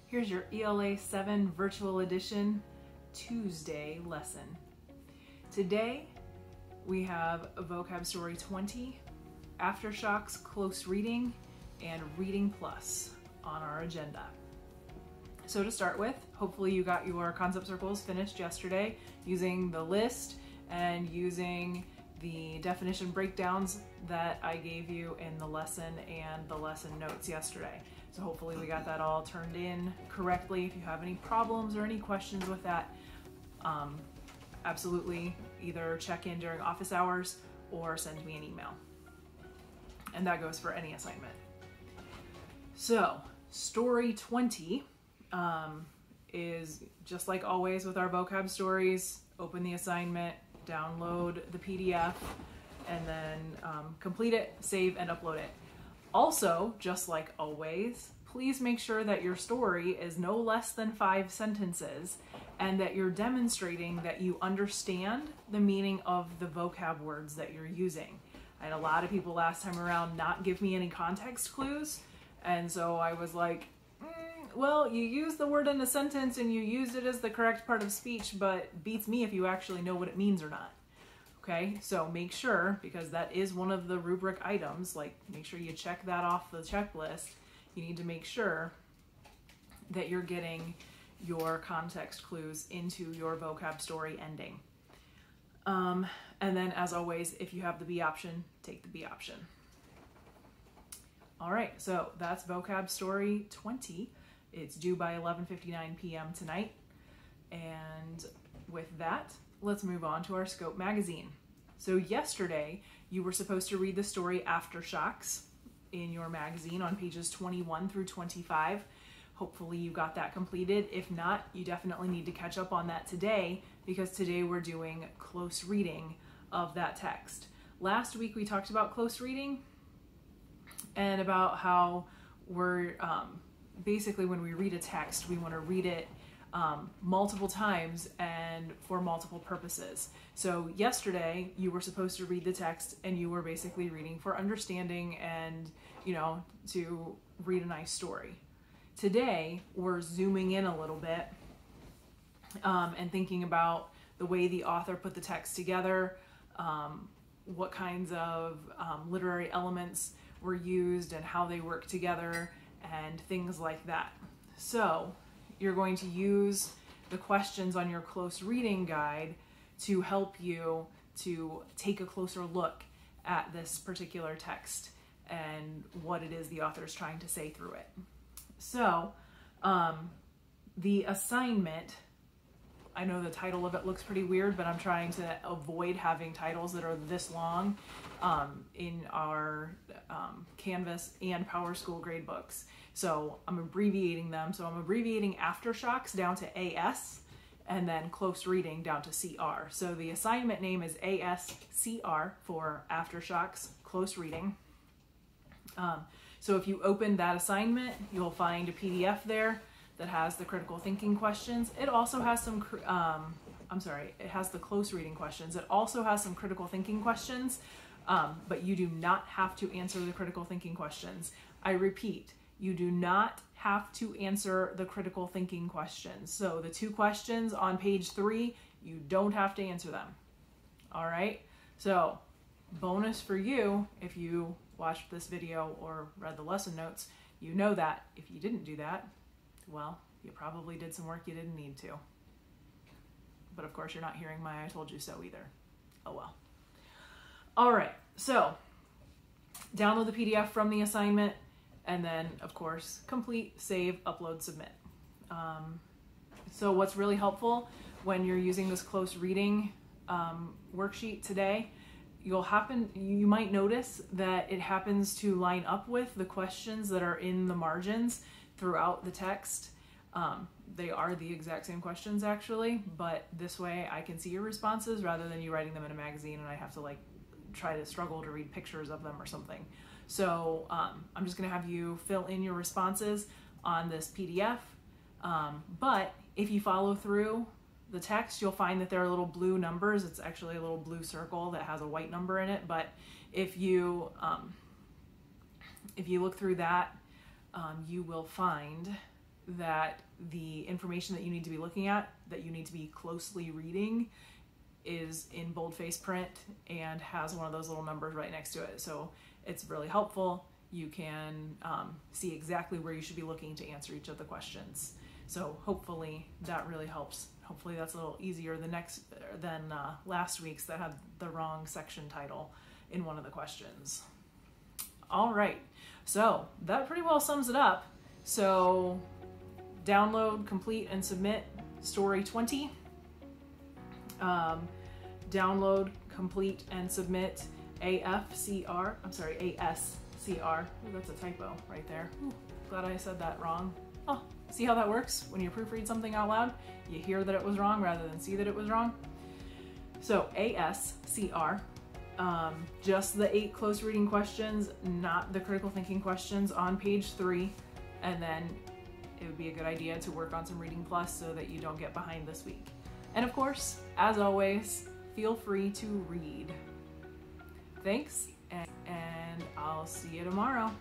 Here's your ELA 7 Virtual Edition Tuesday lesson. Today we have Vocab Story 20, Aftershocks, Close Reading, and Reading Plus on our agenda. So to start with, hopefully you got your concept circles finished yesterday using the list and using the definition breakdowns that I gave you in the lesson and the lesson notes yesterday. So hopefully we got that all turned in correctly. If you have any problems or any questions with that, absolutely either check in during office hours or send me an email. And that goes for any assignment. So story 20 is just like always with our vocab stories. Open the assignment, download the PDF, and then complete it, save, and upload it. Also, just like always, please make sure that your story is no less than 5 sentences and that you're demonstrating that you understand the meaning of the vocab words that you're using. I had a lot of people last time around not give me any context clues, and so I was like, well, you used the word in a sentence and you used it as the correct part of speech, but beats me if you actually know what it means or not. Okay, so make sure, because that is one of the rubric items, like make sure you check that off the checklist. You need to make sure that you're getting your context clues into your vocab story ending. And then as always, if you have the B option, take the B option. All right, so that's vocab story 20. It's due by 11:59 p.m. tonight. And with that, let's move on to our Scope magazine. So yesterday, you were supposed to read the story Aftershocks in your magazine on pages 21 through 25. Hopefully you got that completed. If not, you definitely need to catch up on that today, because today we're doing close reading of that text. Last week we talked about close reading and about how we're basically when we read a text, we want to read it multiple times and for multiple purposes. So yesterday you were supposed to read the text and you were basically reading for understanding and, you know, to read a nice story. Today we're zooming in a little bit and thinking about the way the author put the text together, what kinds of literary elements were used and how they work together and things like that. So you're going to use the questions on your close reading guide to help you to take a closer look at this particular text and what it is the author is trying to say through it. So the assignment, I know the title of it looks pretty weird, but I'm trying to avoid having titles that are this long in our Canvas and PowerSchool gradebooks. So I'm abbreviating them. So I'm abbreviating Aftershocks down to AS and then close reading down to CR. So the assignment name is ASCR for Aftershocks, close reading. So if you open that assignment, you'll find a PDF there that has the critical thinking questions. It also has some, it has the close reading questions. It also has some critical thinking questions, but you do not have to answer the critical thinking questions. I repeat, you do not have to answer the critical thinking questions. So the 2 questions on page 3, you don't have to answer them. All right, so bonus for you, if you watched this video or read the lesson notes, you know that. If you didn't do that, well, you probably did some work you didn't need to. But of course, you're not hearing my I told you so either. Oh well. All right, so download the PDF from the assignment and then, of course, complete, save, upload, submit. So what's really helpful when you're using this close reading worksheet today, you might notice that it happens to line up with the questions that are in the margins throughout the text. They are the exact same questions actually, but this way I can see your responses rather than you writing them in a magazine and I have to like try to struggle to read pictures of them or something. So I'm just gonna have you fill in your responses on this PDF, but if you follow through the text, you'll find that there are little blue numbers. It's actually a little blue circle that has a white number in it, but if you look through that, you will find that the information that you need to be looking at, that you need to be closely reading, is in boldface print and has one of those little numbers right next to it. So it's really helpful. You can see exactly where you should be looking to answer each of the questions. So hopefully that really helps. Hopefully that's a little easier than last week's that had the wrong section title in one of the questions. All right, so that pretty well sums it up. So download, complete, and submit story 20. Download, complete, and submit ASCR. Ooh, that's a typo right there. Ooh, glad I said that wrong. Oh, see how that works? When you proofread something out loud, you hear that it was wrong rather than see that it was wrong. So ASCR, just the 8 close reading questions, not the critical thinking questions, on page 3. And then it would be a good idea to work on some Reading Plus so that you don't get behind this week. And of course, as always, feel free to read. Thanks, and I'll see you tomorrow.